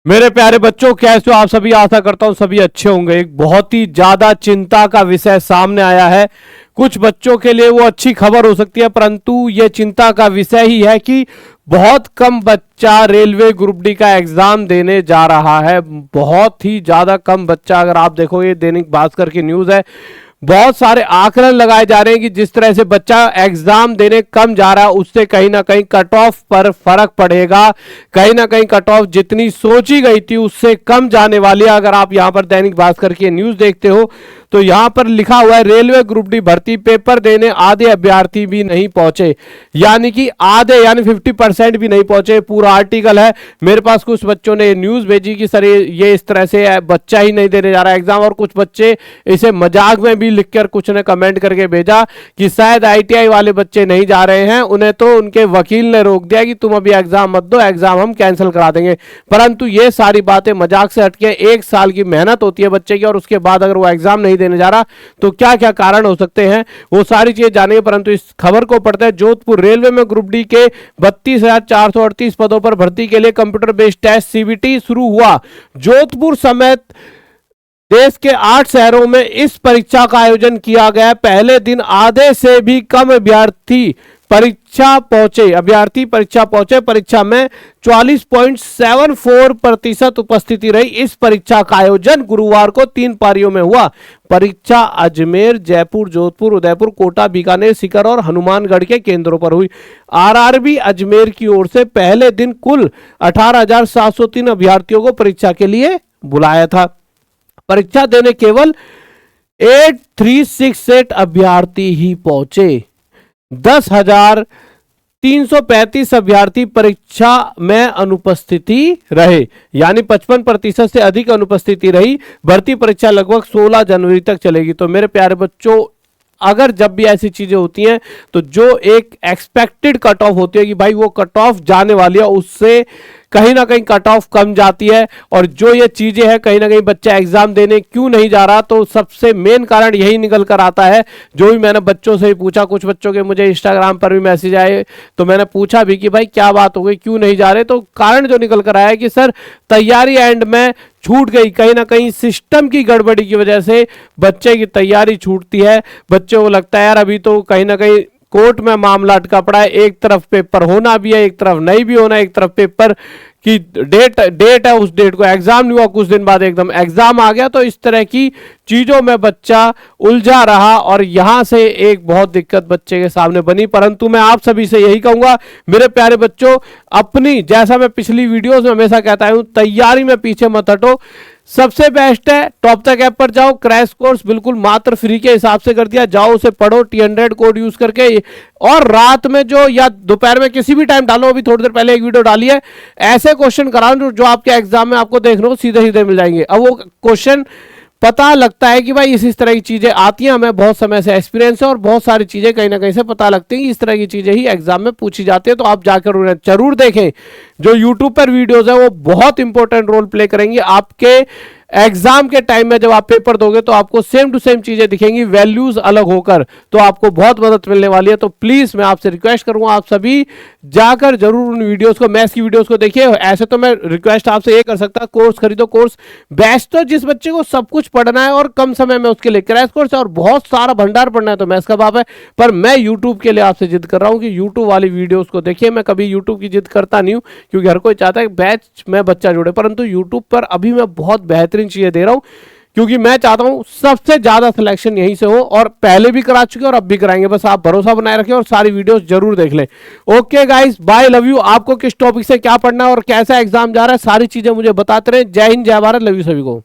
मेरे प्यारे बच्चों, कैसे हो आप सभी। आशा करता हूं सभी अच्छे होंगे। एक बहुत ही ज्यादा चिंता का विषय सामने आया है। कुछ बच्चों के लिए वो अच्छी खबर हो सकती है, परंतु ये चिंता का विषय ही है कि बहुत कम बच्चा रेलवे ग्रुप डी का एग्जाम देने जा रहा है। बहुत ही ज्यादा कम बच्चा। अगर आप देखो, ये दैनिक भास्कर की न्यूज है। बहुत सारे आकलन लगाए जा रहे हैं कि जिस तरह से बच्चा एग्जाम देने कम जा रहा है, उससे कहीं ना कहीं कट ऑफ पर फर्क पड़ेगा। कहीं ना कहीं कट ऑफ जितनी सोची गई थी उससे कम जाने वाली है। अगर आप यहां पर दैनिक भास्कर की न्यूज देखते हो तो यहां पर लिखा हुआ है, रेलवे ग्रुप डी भर्ती पेपर देने आधे अभ्यर्थी भी नहीं पहुंचे। यानी कि आधे, यानी 50% भी नहीं पहुंचे। पूरा आर्टिकल है। मेरे पास कुछ बच्चों ने न्यूज भेजी कि सर ये इस तरह से बच्चा ही नहीं देने जा रहा एग्जाम, और कुछ बच्चे इसे मजाक में भी लिखकर कुछ ने कमेंट करके भेजा कि शायद आईटीआई वाले बच्चे नहीं जा रहे हैं, उन्हें तो उनके वकील ने रोक दिया कि तुम अभी एग्जाम मत दो, एग्जाम हम कैंसिल करा देंगे। परंतु ये सारी बातें मजाक से हटके, एक साल की मेहनत होती है बच्चे की, और उसके बाद अगर वो एग्जाम नहीं देने जा रहा तो क्या क्या कारण हो सकते हैं, वो सारी चीजें जानेंगे। परंतु इस खबर को पढ़ते हैं। जोधपुर रेलवे में ग्रुप डी के 32,438 पदों पर भर्ती के लिए कंप्यूटर बेस्ड टेस्ट सीबीटी शुरू हुआ। जोधपुर समेत देश के 8 शहरों में इस परीक्षा का आयोजन किया गया। पहले दिन आधे से भी कम अभ्यर्थी परीक्षा पहुंचे। परीक्षा में 44.74% उपस्थिति रही। इस परीक्षा का आयोजन गुरुवार को 3 पारियों में हुआ। परीक्षा अजमेर, जयपुर, जोधपुर, उदयपुर, कोटा, बीकानेर, सीकर और हनुमानगढ़ के केंद्रों पर हुई। आरआरबी अजमेर की ओर से पहले दिन कुल 18,703 अभ्यर्थियों को परीक्षा के लिए बुलाया था। परीक्षा देने केवल 8368 अभ्यर्थी ही पहुंचे। 10,335 अभ्यर्थी परीक्षा में अनुपस्थिति रहे, यानी 55% से अधिक अनुपस्थिति रही। भर्ती परीक्षा लगभग 16 जनवरी तक चलेगी। तो मेरे प्यारे बच्चों, अगर जब भी ऐसी चीजें होती हैं तो जो एक एक्सपेक्टेड कट ऑफ होती है कि भाई वो कट ऑफ जाने वाली है, उससे कहीं ना कहीं कट ऑफ कम जाती है। और जो ये चीजें हैं, कहीं ना कहीं बच्चा एग्जाम देने क्यों नहीं जा रहा, तो सबसे मेन कारण यही निकल कर आता है। जो भी मैंने बच्चों से ही पूछा, कुछ बच्चों के मुझे इंस्टाग्राम पर भी मैसेज आए, तो मैंने पूछा भी कि भाई क्या बात हो गई, क्यों नहीं जा रहे। तो कारण जो निकल कर आया है कि सर तैयारी एंड में छूट गई। कहीं ना कहीं सिस्टम की गड़बड़ी की वजह से बच्चे की तैयारी छूटती है। बच्चे को लगता है यार अभी तो कहीं ना कहीं कोर्ट में मामला अटका पड़ा है, एक तरफ पेपर होना भी है, एक तरफ नहीं भी होना, एक तरफ पेपर की डेट है, उस डेट को एग्जाम नहीं हुआ, कुछ दिन बाद एकदम एग्जाम आ गया। तो इस तरह की चीजों में बच्चा उलझा रहा और यहां से एक बहुत दिक्कत बच्चे के सामने बनी। परंतु मैं आप सभी से यही कहूंगा मेरे प्यारे बच्चों, अपनी, जैसा मैं पिछली वीडियोस में हमेशा कहता हूं, तैयारी में पीछे मत हटो। सबसे बेस्ट है टॉप तक ऐप पर जाओ, क्रैश कोर्स बिल्कुल मात्र फ्री के हिसाब से कर दिया, जाओ उसे पढ़ो T100 कोड यूज करके। और रात में जो या दोपहर में किसी भी टाइम डालो, अभी थोड़ी देर पहले एक वीडियो डाली है, ऐसे क्वेश्चन कराओ जो आपके एग्जाम में आपको देखने को सीधे सीधे मिल जाएंगे। अब वो क्वेश्चन पता लगता है कि भाई इस तरह की चीजें आती हैं, हमें बहुत समय से एक्सपीरियंस है और बहुत सारी चीजें कहीं ना कहीं से पता लगती हैं कि इस तरह की चीजें ही एग्जाम में पूछी जाती है। तो आप जाकर जरूर देखें। जो यूट्यूब पर वीडियोस है वो बहुत इंपॉर्टेंट रोल प्ले करेंगी आपके एग्जाम के टाइम में। जब आप पेपर दोगे तो आपको सेम टू सेम चीजें दिखेंगी, वैल्यूज अलग होकर, तो आपको बहुत मदद मिलने वाली है। तो प्लीज मैं आपसे रिक्वेस्ट करूंगा, आप सभी जाकर जरूर उन वीडियोस को, मैथ्स की वीडियोस को देखिए। ऐसे तो मैं रिक्वेस्ट आपसे ये कर सकता, कोर्स खरीदो। कोर्स बेस्ट तो जिस बच्चे को सब कुछ पढ़ना है और कम समय में उसके लिए क्रैश कोर्स है, और बहुत सारा भंडार पढ़ना है तो मैथ्स का बाप है। पर मैं यूट्यूब के लिए आपसे जिद कर रहा हूं कि यूट्यूब वाली वीडियोस को देखिए। मैं कभी यूट्यूब की जिद करता नहीं हूं, क्योंकि हर कोई चाहता है बैच में बच्चा जुड़े, परंतु यूट्यूब पर अभी मैं बहुत बेहतरीन चीजें दे रहा हूं, क्योंकि मैं चाहता हूं सबसे ज्यादा सिलेक्शन यहीं से हो। और पहले भी करा चुके और अब भी कराएंगे, बस आप भरोसा बनाए रखें और सारी वीडियोस जरूर देख लें। Okay guys, bye, love you. आपको किस टॉपिक से क्या पढ़ना है और कैसा एग्जाम जा रहा है, सारी चीजें मुझे बताते रहे। जय हिंद, जय भारत, लव यू सभी को।